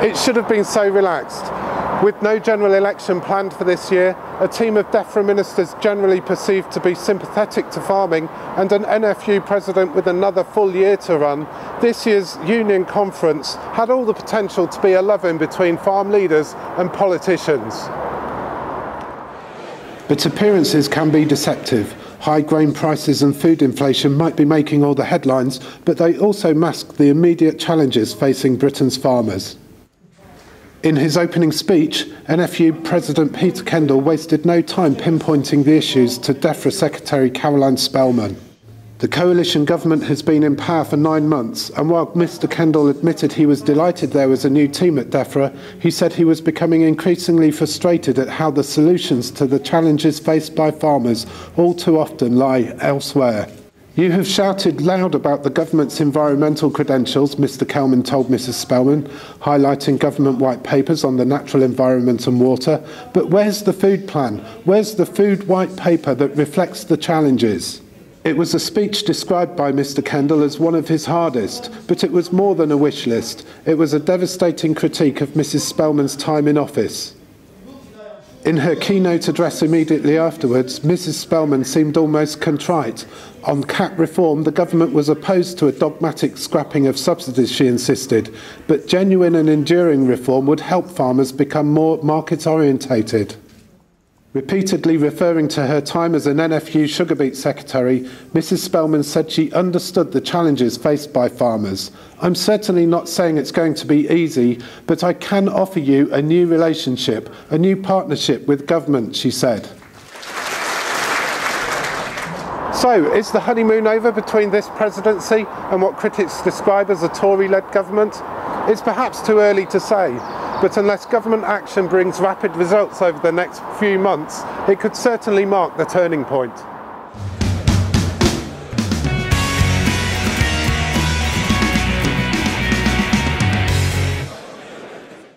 It should have been so relaxed. With no general election planned for this year, a team of DEFRA ministers generally perceived to be sympathetic to farming, and an NFU president with another full year to run, this year's union conference had all the potential to be a love-in between farm leaders and politicians. But appearances can be deceptive. High grain prices and food inflation might be making all the headlines, but they also mask the immediate challenges facing Britain's farmers. In his opening speech, NFU President Peter Kendall wasted no time pinpointing the issues to DEFRA Secretary Caroline Spellman. The coalition government has been in power for 9 months, and while Mr Kendall admitted he was delighted there was a new team at DEFRA, he said he was becoming increasingly frustrated at how the solutions to the challenges faced by farmers all too often lie elsewhere. "You have shouted loud about the government's environmental credentials," Mr Kelman told Mrs Spellman, highlighting government white papers on the natural environment and water. "But where's the food plan? Where's the food white paper that reflects the challenges?" It was a speech described by Mr Kendall as one of his hardest, but it was more than a wish list. It was a devastating critique of Mrs Spellman's time in office. In her keynote address immediately afterwards, Mrs Spellman seemed almost contrite. On CAP reform, the government was opposed to a dogmatic scrapping of subsidies, she insisted, but genuine and enduring reform would help farmers become more market-orientated. Repeatedly referring to her time as an NFU sugar beet secretary, Mrs Spellman said she understood the challenges faced by farmers. "I'm certainly not saying it's going to be easy, but I can offer you a new relationship, a new partnership with government," she said. So, is the honeymoon over between this presidency and what critics describe as a Tory-led government? It's perhaps too early to say, but unless government action brings rapid results over the next few months, it could certainly mark the turning point.